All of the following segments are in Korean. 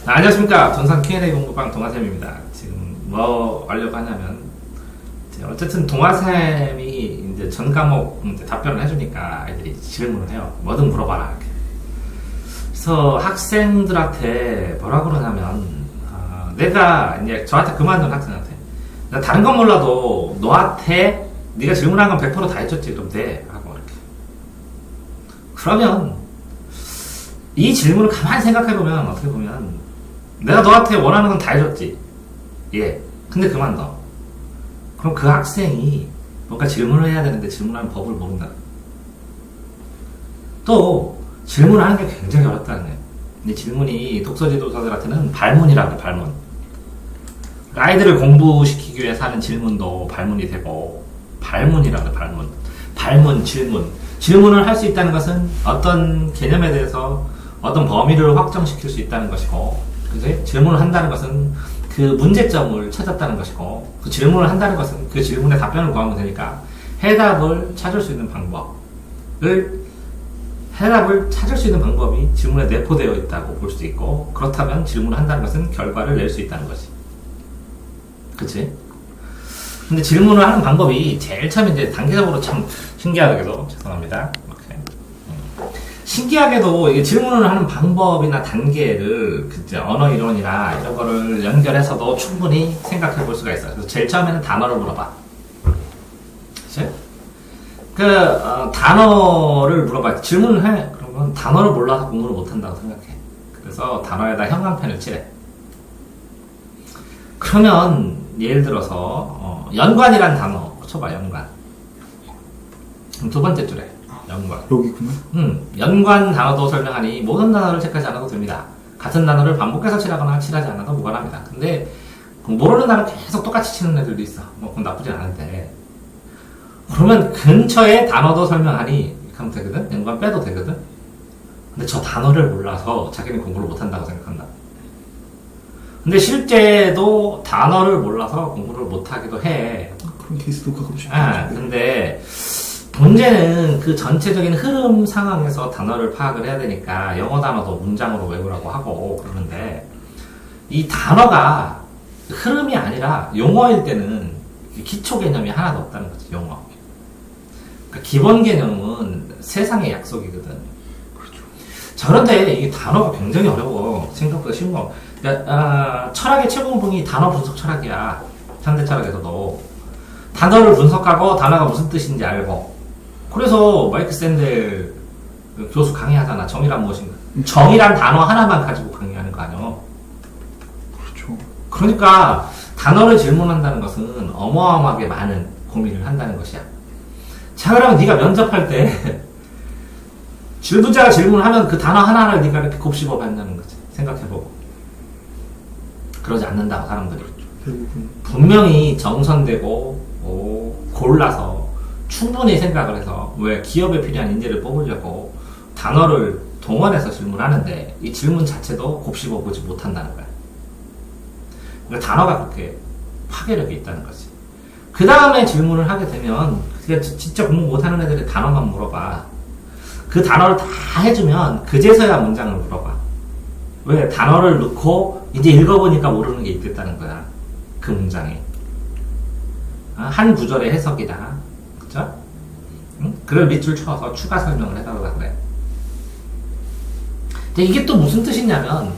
안녕하십니까. 전산 Q&A 공부방 동아쌤입니다. 지금 뭐 하려고 하냐면, 어쨌든 동아쌤이 이제 전 과목 이제 답변을 해주니까 아이들이 질문을 해요. 뭐든 물어봐라. 이렇게. 그래서 학생들한테 뭐라 그러냐면, 내가 이제 저한테 그만둔 학생한테, 나 다른 건 몰라도 너한테 네가 질문한 건 100%다 해줬지. 그럼 돼. 하고 이렇게. 그러면 이 질문을 가만히 생각해보면 어떻게 보면 내가 너한테 원하는 건 다 해줬지. 예. 근데 그만둬. 그럼 그 학생이 뭔가 질문을 해야 되는데 질문하는 법을 모른다. 또 질문을 하는 게 굉장히 어렵다는 거예요. 이 질문이 독서지도사들한테는 발문이라고 해요. 발문. 아이들을 공부시키기 위해서 하는 질문도 발문이 되고, 발문이라고 해요. 발문. 발문, 질문. 질문을 할 수 있다는 것은 어떤 개념에 대해서 어떤 범위를 확정시킬 수 있다는 것이고, 그지? 질문을 한다는 것은 그 문제점을 찾았다는 것이고, 그 질문을 한다는 것은 그 질문에 답변을 구하면 되니까 해답을 찾을 수 있는 방법이 질문에 내포되어 있다고 볼 수 있고, 그렇다면 질문을 한다는 것은 결과를 낼 수 있다는 거지. 그치? 근데 질문을 하는 방법이 제일 처음 이제 단계적으로 참 신기하게도, 죄송합니다. 이렇게. 신기하게도 이게 질문을 하는 방법이나 단계를 그때 언어 이론이나 이런 거를 연결해서도 충분히 생각해 볼 수가 있어요. 그래서 제일 처음에는 단어를 물어봐. 그치? 단어를 물어봐. 질문을 해. 그러면 단어를 몰라서 공부를 못한다고 생각해. 그래서 단어에다 형광펜을 칠해. 그러면 예를 들어서 연관이란 단어 쳐봐. 연관. 그럼 두 번째 줄에 연관. 여기구나. 연관 단어도 설명하니 모든 단어를 체크하지 않아도 됩니다. 같은 단어를 반복해서 칠하거나 칠하지 않아도 무관합니다. 근데 모르는 단어 계속 똑같이 치는 애들도 있어. 뭐 그건 나쁘진 않은데. 그러면 근처에 단어도 설명하니 이렇게 하면 되거든? 연관 빼도 되거든? 근데 저 단어를 몰라서 자기는 공부를 못한다고 생각한다. 근데 실제도 단어를 몰라서 공부를 못하기도 해. 그런 케이스도 가끔씩. 근데 문제는 그 전체적인 흐름 상황에서 단어를 파악을 해야 되니까 영어 단어도 문장으로 외우라고 하고 그러는데, 이 단어가 흐름이 아니라 용어일 때는 기초 개념이 하나도 없다는 거지. 용어. 그러니까 기본 개념은 세상의 약속이거든. 그렇죠. 자, 그런데 이 단어가 굉장히 어려워. 생각보다 쉬운 거. 그러니까, 철학의 최고봉이 단어 분석 철학이야. 현대 철학에서도. 단어를 분석하고 단어가 무슨 뜻인지 알고. 그래서 마이크 샌델 교수 강의하잖아. 정의란 무엇인가. 정의란 단어 하나만 가지고 강의하는 거 아니야. 그렇죠. 그러니까 단어를 질문한다는 것은 어마어마하게 많은 고민을 한다는 것이야. 자, 그러면 네가 면접할 때 질문자가 질문을 하면 그 단어 하나를 네가 이렇게 곱씹어 봤다는 거지. 생각해보고. 그러지 않는다고 사람들이. 대부분. 분명히 정선되고 골라서 충분히 생각을 해서, 왜 기업에 필요한 인재를 뽑으려고 단어를 동원해서 질문하는데 이 질문 자체도 곱씹어 보지 못한다는 거야. 그러니까 단어가 그렇게 파괴력이 있다는 거지. 그 다음에 질문을 하게 되면, 그러니까 진짜 공부 못하는 애들이 단어만 물어봐. 그 단어를 다 해주면 그제서야 문장을 물어봐. 왜? 단어를 넣고 이제 읽어보니까 모르는 게 있겠다는 거야. 그 문장에. 한 구절의 해석이다. 그쵸? 응? 그걸 밑줄 쳐서 추가 설명을 해달라 그래. 근데 이게 또 무슨 뜻이냐면,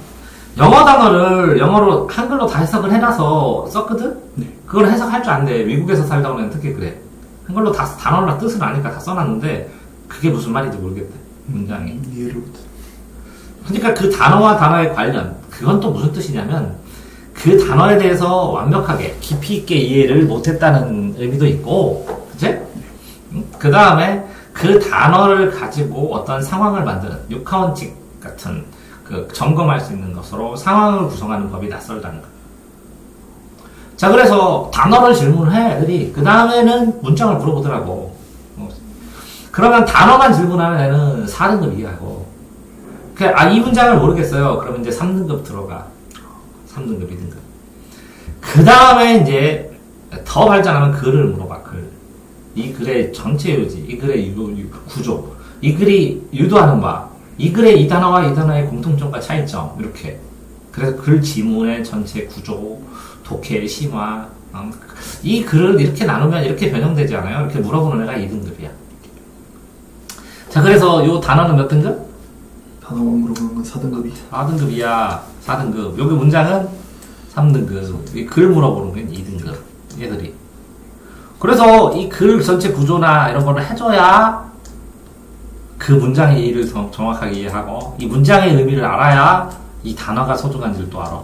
영어 단어를 영어로 한글로 다 해석을 해놔서 썼거든? 네. 그걸 해석할 줄 아는데, 미국에서 살다 오는 애는 특히 그래. 한글로 다 단어나 뜻을 아니까 다 써놨는데 그게 무슨 말인지 모르겠대. 문장이. 이해를 못해. 그러니까 그 단어와 단어의 관련, 그건 또 무슨 뜻이냐면 그 단어에 대해서 완벽하게 깊이 있게 이해를 못했다는 의미도 있고, 그치? 그 다음에 그 단어를 가지고 어떤 상황을 만드는 육하원칙 같은 그 점검할 수 있는 것으로 상황을 구성하는 법이 낯설다는 거. 자, 그래서 단어를 질문을 해 애들이. 그 다음에는 문장을 물어보더라고. 그러면 단어만 질문하는 애는 4등급 이하고, 이 문장을 모르겠어요. 그러면 이제 3등급 들어가. 3등급, 2등급. 그 다음에 이제 더 발전하면 글을 물어봐. 글. 이 글의 전체 요지, 이 글의 구조, 이 글이 유도하는 바, 이 글의 이 단어와 이 단어의 공통점과 차이점, 이렇게. 그래서 글 지문의 전체 구조, 독해의 심화, 이 글을 이렇게 나누면 이렇게 변형되지 않아요? 이렇게 물어보는 애가 2등급이야. 자, 그래서 요 단어는 몇 등급? 단어만 물어보는 건 4등급이. 4등급이야. 4등급. 여기 문장은 3등급. 이 글 물어보는 건 2등급. 얘들이. 그래서 이 글 전체 구조나 이런 거를 해줘야 그 문장의 의의를 정확하게 이해하고 이 문장의 의미를 알아야 이 단어가 소중한지를 또 알아.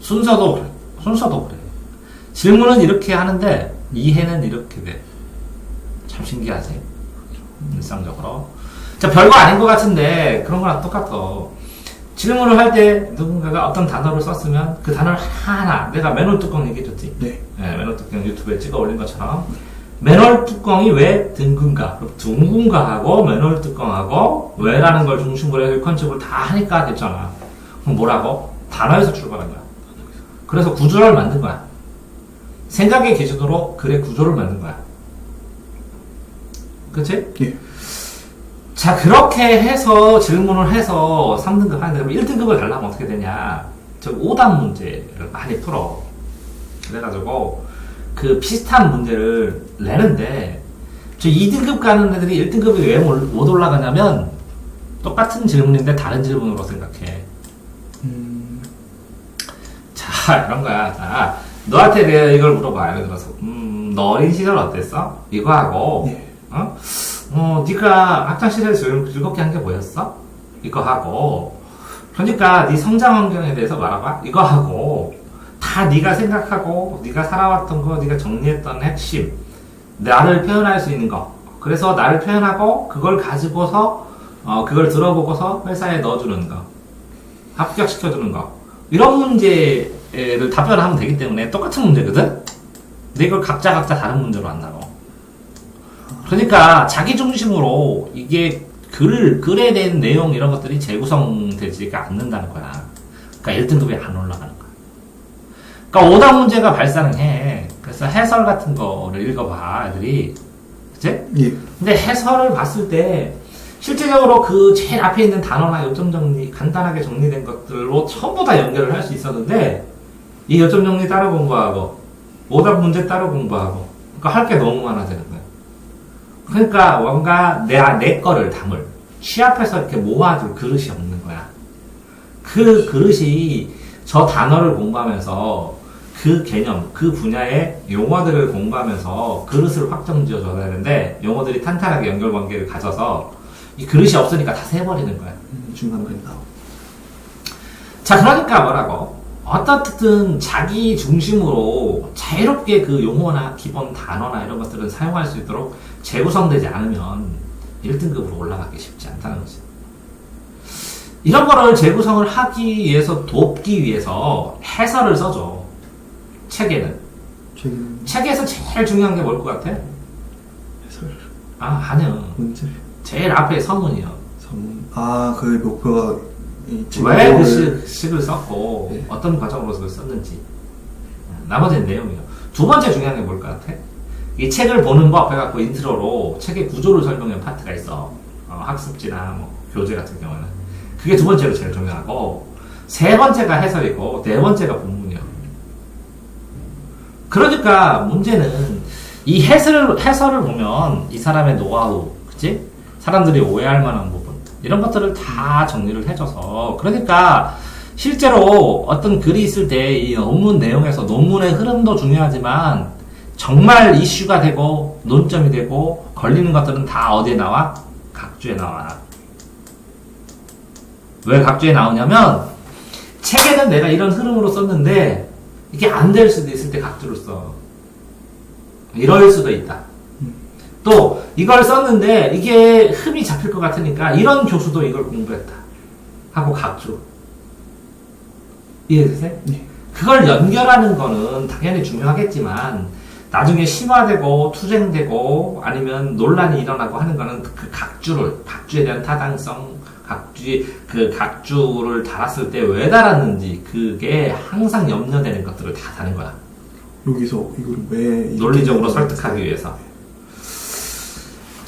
순서도 그래. 순서도 그래. 질문은 이렇게 하는데 이해는 이렇게 돼. 참 신기하지? 일상적으로. 자, 별거 아닌 것 같은데 그런 거랑 똑같아. 질문을 할 때 누군가가 어떤 단어를 썼으면 그 단어를 하나 내가 맨홀 뚜껑 얘기해줬지? 네. 네, 맨홀 뚜껑 유튜브에 찍어 올린 것처럼 맨홀 뚜껑이 왜 둥근가? 둥근가 하고 맨홀 뚜껑하고 왜라는 걸 중심으로 해서 컨셉을 다 하니까 됐잖아. 그럼 뭐라고? 단어에서 출발한 거야. 그래서 구조를 만든 거야. 생각의 기준으로 글의 구조를 만든 거야. 그치? 예. 자, 그렇게 해서 질문을 해서 3등급 하는데 그럼 1등급을 가려면 어떻게 되냐? 저 오답 문제를 많이 풀어. 그래가지고 그 비슷한 문제를 내는데 저 2등급 가는 애들이 1등급이 왜 못 올라가냐면 똑같은 질문인데 다른 질문으로 생각해. 자, 이런 거야. 자, 너한테 내가 이걸 물어봐. 예를 들어서 너 어린 시절 어땠어? 이거 하고 예. 네가 학창시절에 즐겁게 한 게 뭐였어? 이거 하고 그러니까 네 성장 환경에 대해서 말해봐. 이거 하고 다 네가 생각하고 네가 살아왔던 거, 네가 정리했던 핵심, 나를 표현할 수 있는 거. 그래서 나를 표현하고 그걸 가지고서 그걸 들어보고서 회사에 넣어주는 거, 합격시켜주는 거. 이런 문제를 답변하면 되기 때문에 똑같은 문제거든? 근데 이걸 각자 다른 문제로 한다고. 그러니까 자기 중심으로 이게 글에 대한 내용 이런 것들이 재구성되지가 않는다는 거야. 그러니까 1등급이 안 올라가는 거야. 그러니까 오답 문제가 발생해. 그래서 해설 같은 거를 읽어봐, 애들이. 그치? 예. 근데 해설을 봤을 때 실제적으로 그 제일 앞에 있는 단어나 요점 정리, 간단하게 정리된 것들로 전부 다 연결을 할 수 있었는데 이 요점 정리 따로 공부하고 오답 문제 따로 공부하고 그러니까 할 게 너무 많아지는 거야. 그러니까 뭔가 내 거를 담을 취합해서 이렇게 모아줄 그릇이 없는 거야. 그 그릇이 저 단어를 공부하면서 그 개념, 그 분야의 용어들을 공부하면서 그릇을 확정 지어줘야 되는데 용어들이 탄탄하게 연결관계를 가져서 이 그릇이 없으니까 다 새버리는 거야. 중간간다. 자, 그러니까 뭐라고? 어떻든 자기 중심으로 자유롭게 그 용어나 기본 단어나 이런 것들은 사용할 수 있도록 재구성되지 않으면 1등급으로 올라가기 쉽지 않다는 거지. 이런 거를 재구성을 하기 위해서, 돕기 위해서 해설을 써줘. 책에는. 책에서 제일 중요한 게 뭘 것 같아? 해설. 아니요. 문제. 제일 앞에 서문이요. 서문. 그 목표가 왜 그 식을 썼고 네. 어떤 과정으로 그걸 썼는지. 나머지는 내용이요. 두 번째 중요한 게 뭘 것 같아? 이 책을 보는 법 해갖고 인트로로 책의 구조를 설명하는 파트가 있어. 학습지나 뭐 교재 같은 경우는. 그게 두 번째로 제일 중요하고 세 번째가 해설이고 네 번째가 본문이요. 그러니까 문제는 이 해설을 보면 이 사람의 노하우, 그치? 사람들이 오해할 만한 부분 이런 것들을 다 정리를 해줘서 그러니까 실제로 어떤 글이 있을 때 이 논문 내용에서 논문의 흐름도 중요하지만 정말 이슈가 되고 논점이 되고 걸리는 것들은 다 어디에 나와? 각주에 나와. 왜 각주에 나오냐면 책에는 내가 이런 흐름으로 썼는데 이게 안 될 수도 있을 때 각주를 써. 이럴 수도 있다. 또 이걸 썼는데 이게 흠이 잡힐 것 같으니까 이런 교수도 이걸 공부했다 하고 각주. 이해되세요? 네. 그걸 연결하는 거는 당연히 중요하겠지만 나중에 심화되고 투쟁되고 아니면 논란이 일어나고 하는 거는 그 각주에 대한 타당성, 각주를 달았을 때 왜 달았는지 그게 항상 염려되는 것들을 다 다는 거야. 여기서 이걸 왜 논리적으로 설득하기 위해서.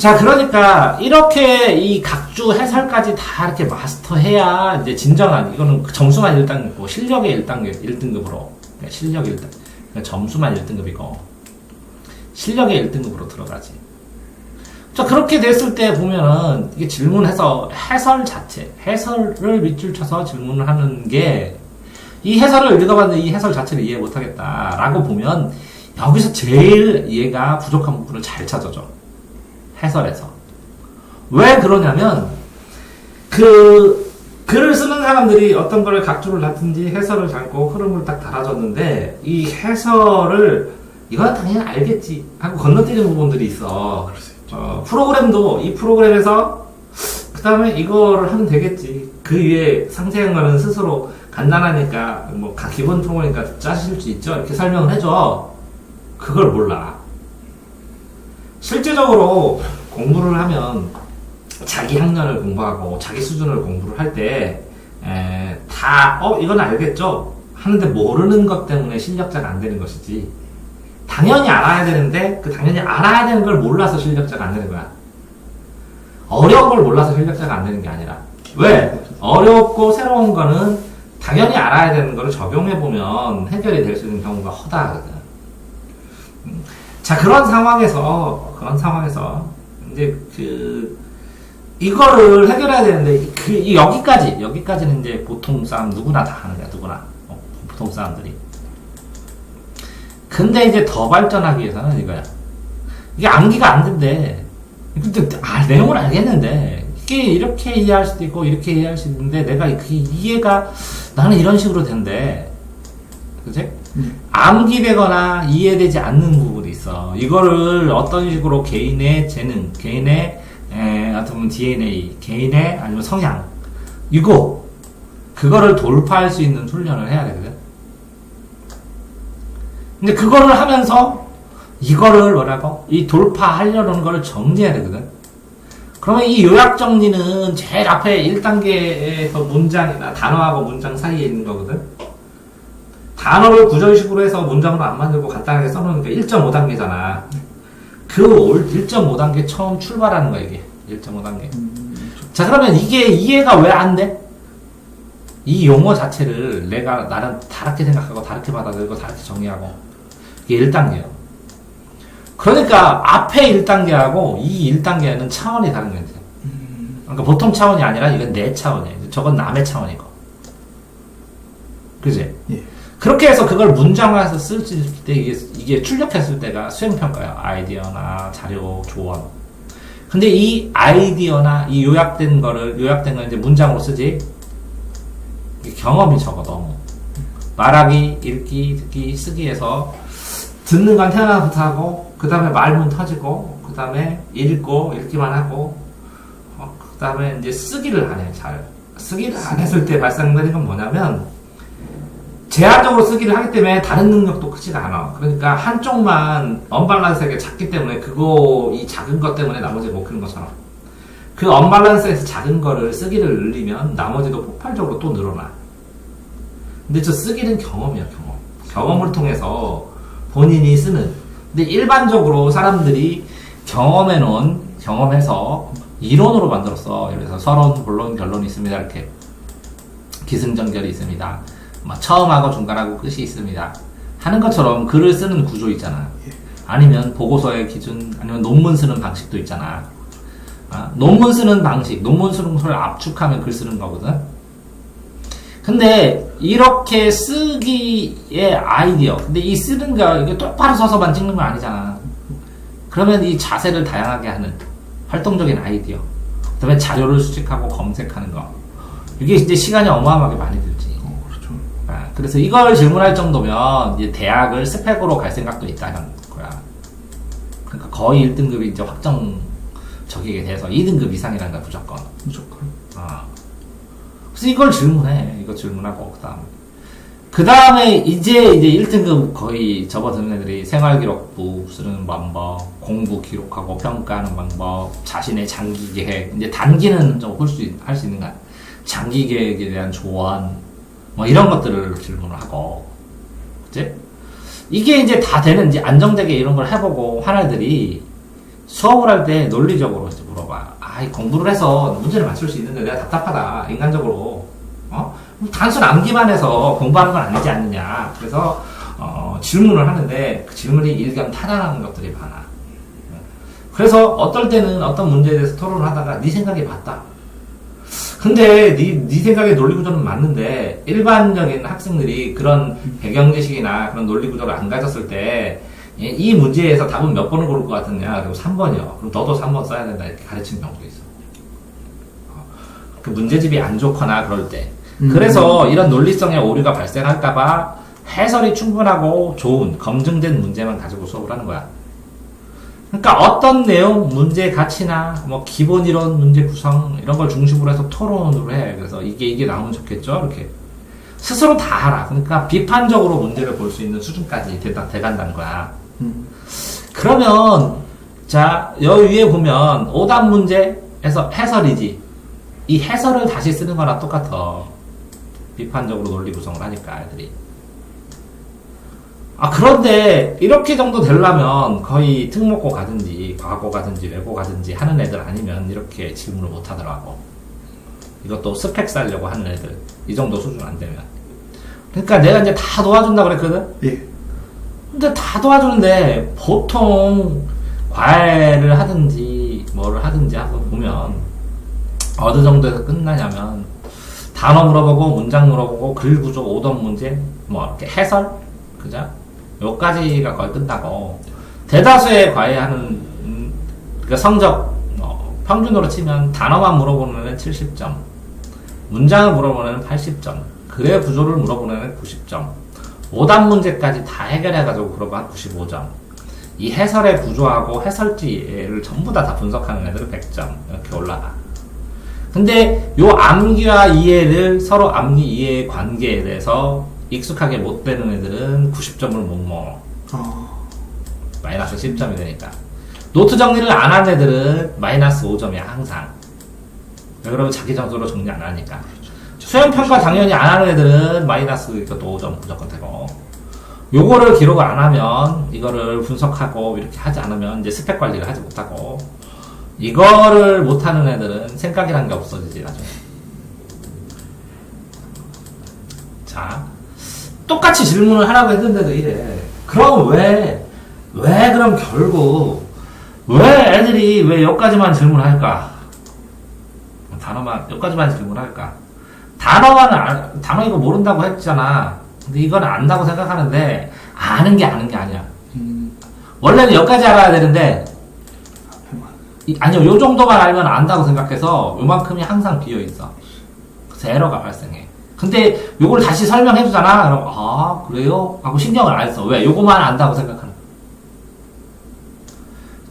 자, 그러니까 이렇게 이 각주 해설까지 다 이렇게 마스터해야 이제 진정한 이거는 점수만 1단계고 실력의 1등급으로 실력 1등 그러니까 점수만 1등급이고 실력의 1등급으로 들어가지. 자, 그렇게 됐을 때 보면은 이게 질문해서 해설 자체 해설을 밑줄 쳐서 질문을 하는 게 이 해설을 읽어봤는데 이 해설 자체를 이해 못하겠다라고 보면 여기서 제일 얘가 부족한 부분을 잘 찾아줘. 해설에서. 왜 그러냐면, 글을 쓰는 사람들이 어떤 거를 각주를 놨든지 해설을 잡고 흐름을 딱 달아줬는데, 이 해설을, 이건 당연히 알겠지. 하고 건너뛰는 부분들이 있어. 프로그램도, 이 프로그램에서, 그 다음에 이거를 하면 되겠지. 그 위에 상세한 거는 스스로 간단하니까, 뭐, 기본 프로그램이니까 짜실 수 있죠. 이렇게 설명을 해줘. 그걸 몰라. 실제적으로 공부를 하면 자기 학년을 공부하고 자기 수준을 공부를 할 때 이건 알겠죠? 하는데 모르는 것 때문에 실력자가 안 되는 것이지. 당연히 알아야 되는데 그 당연히 알아야 되는 걸 몰라서 실력자가 안 되는 거야. 어려운 걸 몰라서 실력자가 안 되는 게 아니라. 왜? 어렵고 새로운 거는 당연히 알아야 되는 거를 적용해보면 해결이 될 수 있는 경우가 허다하거든. 자, 그런 상황에서, 이제, 이거를 해결해야 되는데, 여기까지는 이제 보통 사람 누구나 다 하는 거야, 누구나. 보통 사람들이. 근데 이제 더 발전하기 위해서는 이거야. 이게 암기가 안 된대. 근데, 내용을 알겠는데, 이게 이렇게 이해할 수도 있고, 이렇게 이해할 수 있는데, 내가 그 이해가, 나는 이런 식으로 된대. 그치? 암기되거나 이해되지 않는 부분이 있어. 이거를 어떤 식으로 개인의 재능, 개인의 어떤 DNA, 개인의 아니면 성향, 그거를 돌파할 수 있는 훈련을 해야 되거든. 근데 그거를 하면서 이거를 이 돌파하려는 거를 정리해야 되거든. 그러면 이 요약 정리는 제일 앞에 1단계에서 문장이나 단어하고 문장 사이에 있는 거거든. 단어를 구절식으로 해서 문장으로 안 만들고 간단하게 써놓으니까 1.5단계잖아. 그 1.5단계 처음 출발하는 거야, 이게. 1.5단계. 자, 그러면 이게 이해가 왜 안 돼? 이 용어 자체를 나는 다르게 생각하고, 다르게 받아들이고, 다르게 정리하고. 이게 1단계예요. 그러니까 앞에 1단계하고 이 1단계는 차원이 다른 거예요. 그러니까 보통 차원이 아니라 이건 내 차원이에요. 저건 남의 차원이고. 그지? 예. 그렇게 해서 그걸 문장화해서 쓸 때 이게 출력했을 때가 수행평가야. 아이디어나 자료, 조언. 근데 이 아이디어나 이 요약된 걸 이제 문장으로 쓰지. 경험이 적어, 너무. 말하기, 읽기, 듣기, 쓰기에서 듣는 건 태어나부터 하고, 그 다음에 말문 터지고, 그 다음에 읽기만 하고, 그 다음에 이제 쓰기를 안 해, 잘. 쓰기를 안 했을 때 발생되는 건 뭐냐면, 제한적으로 쓰기를 하기 때문에 다른 능력도 크지가 않아. 그러니까 한쪽만 언밸런스하게 작기 때문에 이 작은 것 때문에 나머지가 못 크는 것처럼. 그 언밸런스에서 작은 거를 쓰기를 늘리면 나머지도 폭발적으로 또 늘어나. 근데 저 쓰기는 경험이야, 경험. 경험을 통해서 본인이 쓰는. 근데 일반적으로 사람들이 경험해서 이론으로 만들었어. 예를 들어서 서론, 본론, 결론이 있습니다. 이렇게. 기승전결이 있습니다. 처음하고 중간하고 끝이 있습니다. 하는 것처럼 글을 쓰는 구조 있잖아. 아니면 보고서의 기준, 아니면 논문 쓰는 방식도 있잖아. 논문 쓰는 방식, 논문 쓰는 걸 압축하면 글 쓰는 거거든. 근데 이렇게 쓰기의 아이디어, 근데 이 쓰는 거 이게 똑바로 서서만 찍는 건 아니잖아. 그러면 이 자세를 다양하게 하는 활동적인 아이디어, 그다음에 자료를 수집하고 검색하는 거, 이게 이제 시간이 어마어마하게 많이 들지. 그렇죠. 그래서 이걸 질문할 정도면 이제 대학을 스펙으로 갈 생각도 있다는 거야. 그러니까 거의 1등급이 이제 확정적이게 돼서 2등급 이상이라는 거야, 무조건. 그래서 이걸 질문해. 이거 질문하고, 그 다음에 이제 1등급 거의 접어드는 애들이 생활기록부 쓰는 방법, 공부 기록하고 평가하는 방법, 자신의 장기 계획, 이제 단기는 좀 할 수 있는 거야. 장기 계획에 대한 조언, 이런 것들을 질문을 하고, 그치? 이게 이제 다 되는, 이제 안정되게 이런 걸 해보고 한 애들이 수업을 할 때 논리적으로 이제 물어봐. 아, 이 공부를 해서 문제를 맞출 수 있는데 내가 답답하다, 인간적으로. 단순 암기만 해서 공부하는 건 아니지 않느냐. 그래서, 질문을 하는데 그 질문이 일견 타당한 것들이 많아. 그래서 어떨 때는 어떤 문제에 대해서 토론을 하다가 네 생각이 맞다. 근데 네 생각의 논리구조는 맞는데 일반적인 학생들이 그런 배경지식이나 그런 논리구조를 안 가졌을 때 이 문제에서 답은 몇 번을 고를 것 같느냐. 그리고 3번이요. 그럼 너도 3번 써야 된다. 이렇게 가르치는 경우도 있어. 그 문제집이 안 좋거나 그럴 때. 그래서 이런 논리성의 오류가 발생할까봐 해설이 충분하고 좋은 검증된 문제만 가지고 수업을 하는 거야. 그러니까 어떤 내용, 문제 가치나 뭐 기본 이론, 문제 구성 이런 걸 중심으로 해서 토론으로 해. 그래서 이게 나오면 좋겠죠. 이렇게 스스로 다 알아. 그러니까 비판적으로 문제를 볼 수 있는 수준까지 돼간다는 거야. 그러면 자 여기 위에 보면 오답 문제에서 해설이지. 이 해설을 다시 쓰는 거랑 똑같아. 비판적으로 논리 구성을 하니까 애들이. 그런데 이렇게 정도 되려면 거의 특목고 가든지 과학고 가든지 외고 가든지 하는 애들 아니면 이렇게 질문을 못 하더라고. 이것도 스펙 쌓으려고 하는 애들. 이 정도 수준 안 되면. 그러니까 내가 이제 다 도와준다 그랬거든? 예. 근데 다 도와주는데 보통 과외를 하든지 뭐를 하든지 하고 보면 어느 정도에서 끝나냐면 단어 물어보고 문장 물어보고 글 구조 오답 문제 뭐 이렇게 해설 그죠? 요까지가 거의 끝나고 대다수의 과외하는 그 성적 평균으로 치면 단어만 물어보는 애는 70점 문장을 물어보는 애는 80점 글의 구조를 물어보는 애는 90점 오답 문제까지 다 해결해가지고 그러면 95점 이 해설의 구조하고 해설지를 전부 다 분석하는 애들은 100점 이렇게 올라가. 근데 요 암기와 이해를 서로 암기 이해의 관계에 대해서 익숙하게 못 되는 애들은 90점을 못 먹어. 마이너스 10점이 되니까. 노트 정리를 안 한 애들은 마이너스 5점이야 항상. 왜 그러면 자기 점수로 정리 안 하니까. 수행평가 당연히 안 하는 애들은 마이너스 이것도 5점 무조건 되고. 요거를 기록을 안 하면 이거를 분석하고 이렇게 하지 않으면 이제 스펙 관리를 하지 못하고 이거를 못하는 애들은 생각이란 게 없어지지 나중에. 자 똑같이 질문을 하라고 했는데도 이래. 그럼 왜 그럼 결국 왜 애들이 왜 여기까지만 질문할까? 단어만 여기까지만 질문할까? 단어 이거 모른다고 했잖아. 근데 이건 안다고 생각하는데 아는 게 아니야. 원래는 여기까지 알아야 되는데 아니요 요 정도만 알면 안다고 생각해서 요만큼이 항상 비어있어. 그래서 에러가 발생해. 근데 요걸 다시 설명해 주잖아. 그럼 그래요? 하고 신경을 안 써. 왜? 요거만 안다고 생각하는.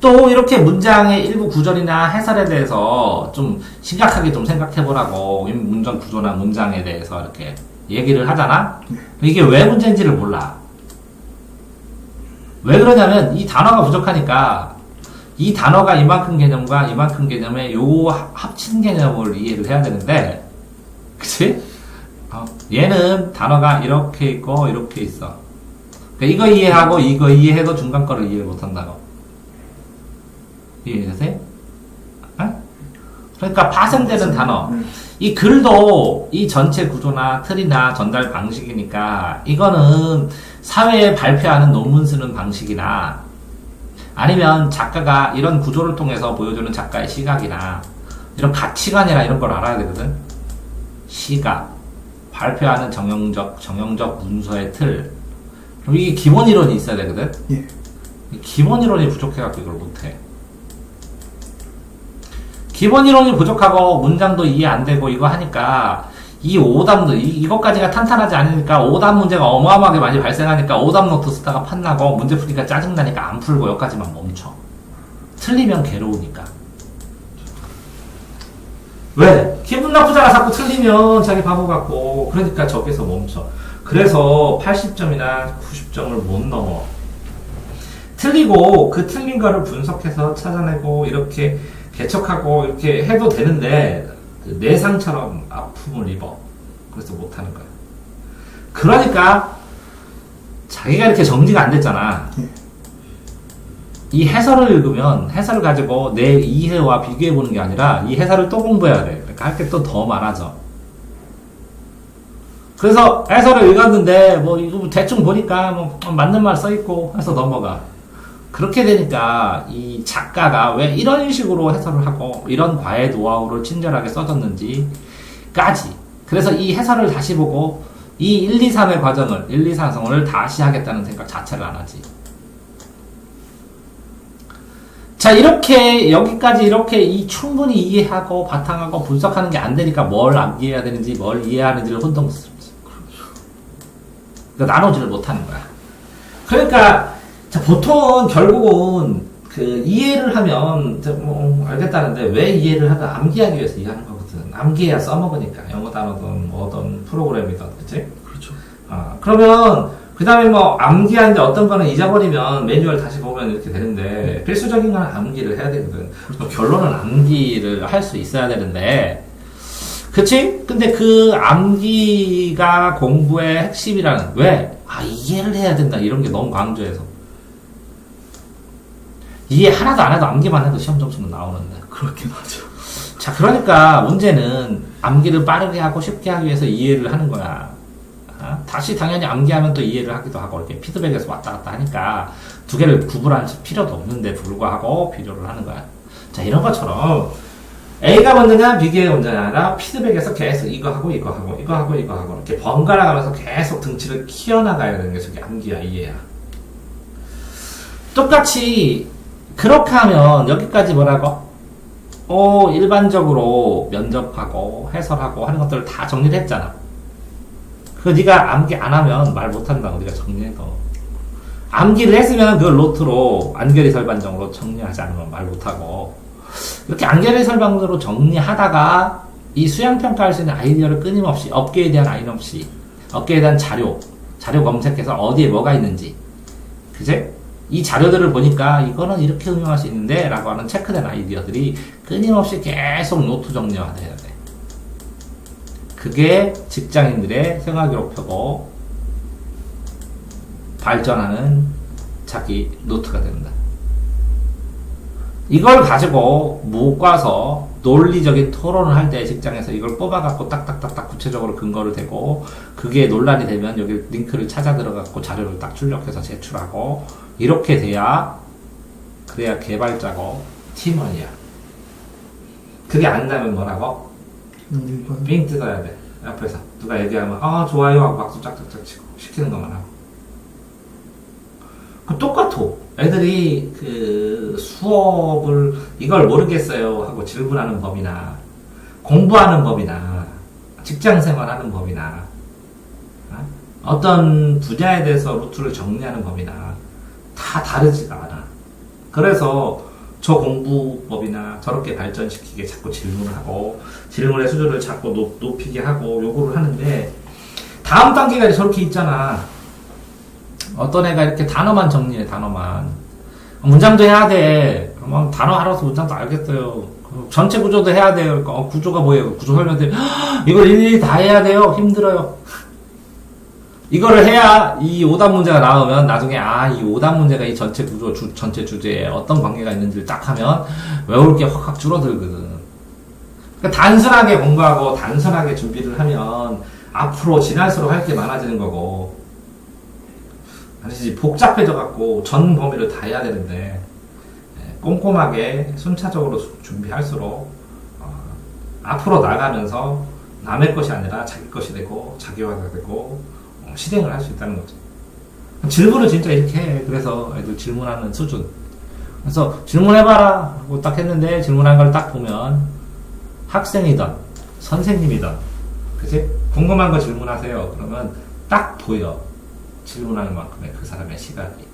또 이렇게 문장의 일부 구절이나 해설에 대해서 좀 심각하게 좀 생각해 보라고 문장 구조나 문장에 대해서 이렇게 얘기를 하잖아? 이게 왜 문제인지를 몰라. 왜 그러냐면 이 단어가 부족하니까 이 단어가 이만큼 개념과 이만큼 개념의 요 합친 개념을 이해를 해야 되는데 그치? 얘는 단어가 이렇게 있고 이렇게 있어. 그러니까 이거 이해하고 이거 이해해도 중간 거를 이해 못한다고. 이해되세요? 그러니까 파생되는 단어. 이 글도 이 전체 구조나 틀이나 전달 방식이니까 이거는 사회에 발표하는 논문 쓰는 방식이나 아니면 작가가 이런 구조를 통해서 보여주는 작가의 시각이나 이런 가치관이나 이런 걸 알아야 되거든. 시각, 발표하는 정형적 문서의 틀. 그럼 이게 기본 이론이 있어야 되거든. 예. 기본 이론이 부족해갖고 이걸 못해. 기본 이론이 부족하고 문장도 이해 안 되고 이거 하니까 이 오답도 이것까지가 탄탄하지 않으니까 오답 문제가 어마어마하게 많이 발생하니까 오답 노트 쓰다가 판나고 문제 풀니까 짜증나니까 안 풀고 여기까지만 멈춰. 틀리면 괴로우니까. 왜? 기분 나쁘잖아. 자꾸 틀리면 자기 바보 같고. 그러니까 저기서 멈춰. 그래서 80점이나 90점을 못 넘어. 틀리고 그 틀린 거를 분석해서 찾아내고 이렇게 개척하고 이렇게 해도 되는데 내상처럼 아픔을 입어. 그래서 못하는 거야. 그러니까 자기가 이렇게 정리가 안 됐잖아. 이 해설을 읽으면 해설을 가지고 내 이해와 비교해 보는 게 아니라 이 해설을 또 공부해야 돼. 그러니까 할 게 또 더 많아져. 그래서 해설을 읽었는데 뭐 이거 대충 보니까 뭐 맞는 말 써 있고 해서 넘어가. 그렇게 되니까 이 작가가 왜 이런 식으로 해설을 하고 이런 과외 노하우를 친절하게 써줬는지까지. 그래서 이 해설을 다시 보고 이 1, 2, 3의 과정을 1, 2, 3성을 다시 하겠다는 생각 자체를 안 하지. 자, 이렇게 여기까지 이렇게 충분히 이해하고 바탕하고 분석하는 게 안 되니까 뭘 암기해야 되는지 뭘 이해하는지를 혼동스럽지. 그러니까 나누지를 못하는 거야. 그러니까 자, 보통은 결국은 그 이해를 하면 뭐 알겠다는데 왜 이해를 하든 암기하기 위해서 이해하는 거거든. 암기해야 써먹으니까 영어 단어든 뭐든 프로그램이든 그치? 그렇죠. 그러면 그 다음에 뭐 암기하는데 어떤 거는 잊어버리면 매뉴얼 다시 보면 이렇게 되는데 필수적인 건 암기를 해야 되거든. 결론은 암기를 할 수 있어야 되는데 그치? 근데 그 암기가 공부의 핵심이라는 왜? 이해를 해야 된다 이런 게 너무 강조해서 이해 하나도 안 해도 암기만 해도 시험 점수는 나오는데 그렇긴 하죠. 자, 그러니까 문제는 암기를 빠르게 하고 쉽게 하기 위해서 이해를 하는 거야. 다시 당연히 암기하면 또 이해를 하기도 하고 이렇게 피드백에서 왔다 갔다 하니까 두 개를 구분할 필요도 없는데 불구하고 비교를 하는 거야. 자, 이런 것처럼 A가 먼저냐 B가 먼저냐 아니라 피드백에서 계속 이거 하고 이거 하고 이거 하고 이거 하고 이렇게 번갈아 가면서 계속 등치를 키워나가야 되는 게 저게 암기야 이해야. 똑같이 그렇게 하면 여기까지 뭐라고? 일반적으로 면접하고 해설하고 하는 것들을 다 정리를 했잖아. 그거 네가 암기 안 하면 말 못한다고 네가 정리해도. 암기를 했으면 그걸 노트로 안결의 설반정으로 정리하지 않으면 말 못하고 이렇게 안결의 설반정으로 정리하다가 이 수양평가할 수 있는 아이디어를 끊임없이 업계에 대한 업계에 대한 자료 검색해서 어디에 뭐가 있는지 그제? 이 자료들을 보니까 이거는 이렇게 응용할 수 있는데 라고 하는 체크된 아이디어들이 끊임없이 계속 노트 정리가 돼야 돼. 그게 직장인들의 생활기록표고 발전하는 자기 노트가 된다. 이걸 가지고 모과서 논리적인 토론을 할 때 직장에서 이걸 뽑아갖고 딱딱딱딱 구체적으로 근거를 대고 그게 논란이 되면 여기 링크를 찾아 들어갖고 자료를 딱 출력해서 제출하고 이렇게 그래야 개발자고 팀원이야. 그게 안 나면 뭐라고? 빙 뜯어야 돼. 옆에서 누가 얘기하면 좋아요 하고 박수 짝짝짝 치고 시키는 것만 하고. 그 똑같아. 애들이 그 수업을 이걸 모르겠어요 하고 질문하는 법이나 공부하는 법이나 직장생활하는 법이나 어떤 분야에 대해서 루트를 정리하는 법이나 다 다르지가 않아. 그래서 저 공부법이나 저렇게 발전시키게 자꾸 질문을 하고 질문의 수준을 자꾸 높이게 하고 요구를 하는데 다음 단계가 저렇게 있잖아. 어떤 애가 이렇게 단어만 정리해, 단어만. 문장도 해야 돼. 그러면 단어 알아서 문장도 알겠어요. 전체 구조도 해야 돼요. 그러니까 구조가 뭐예요? 구조 설명돼. 이걸 일일이 다 해야 돼요. 힘들어요. 이거를 해야 이 오답 문제가 나오면 나중에 이 오답 문제가 이 전체 구조, 전체 주제에 어떤 관계가 있는지를 딱 하면 외울 게 확확 줄어들거든. 그러니까 단순하게 공부하고 단순하게 준비를 하면 앞으로 지날수록 할 게 많아지는 거고 아니지 복잡해져 갖고 전 범위를 다 해야 되는데 꼼꼼하게 순차적으로 준비할수록 앞으로 나가면서 남의 것이 아니라 자기 것이 되고 자기화가 되고 실행을 할 수 있다는 거죠. 질문을 진짜 이렇게 해. 그래서 애들 질문하는 수준. 그래서 질문해봐라 하고 딱 했는데 질문한 걸 딱 보면 학생이든 선생님이든 그치? 궁금한 거 질문하세요. 그러면 딱 보여. 질문하는 만큼의 그 사람의 시각이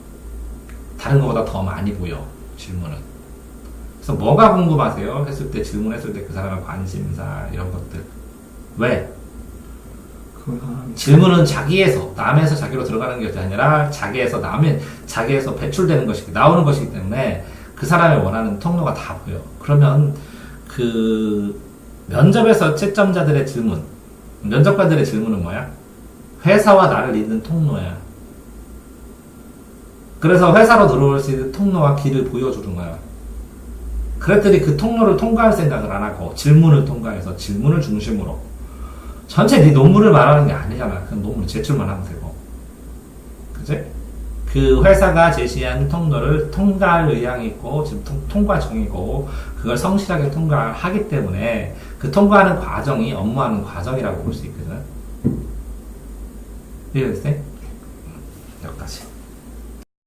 다른 것보다 더 많이 보여. 질문은. 그래서 뭐가 궁금하세요? 했을 때 질문했을 때 그 사람의 관심사 이런 것들. 왜? 질문은 자기에서 남에서 자기로 들어가는 것이 아니라 자기에서 자기에서 배출되는 것이기 나오는 것이기 때문에 그 사람이 원하는 통로가 다 보여. 그러면 그 면접에서 채점자들의 질문, 면접관들의 질문은 뭐야? 회사와 나를 잇는 통로야. 그래서 회사로 들어올 수 있는 통로와 길을 보여주는 거야. 그랬더니 그 통로를 통과할 생각을 안 하고 질문을 통과해서 질문을 중심으로 전체 네 논문을 말하는 게 아니잖아. 그 논문을 제출만 하면 되고. 그치? 그 회사가 제시한 통로를 통과할 의향이 있고 지금 통과 중이고 그걸 성실하게 통과하기 때문에 그 통과하는 과정이 업무하는 과정이라고 볼 수 있거든. 이해됐어요?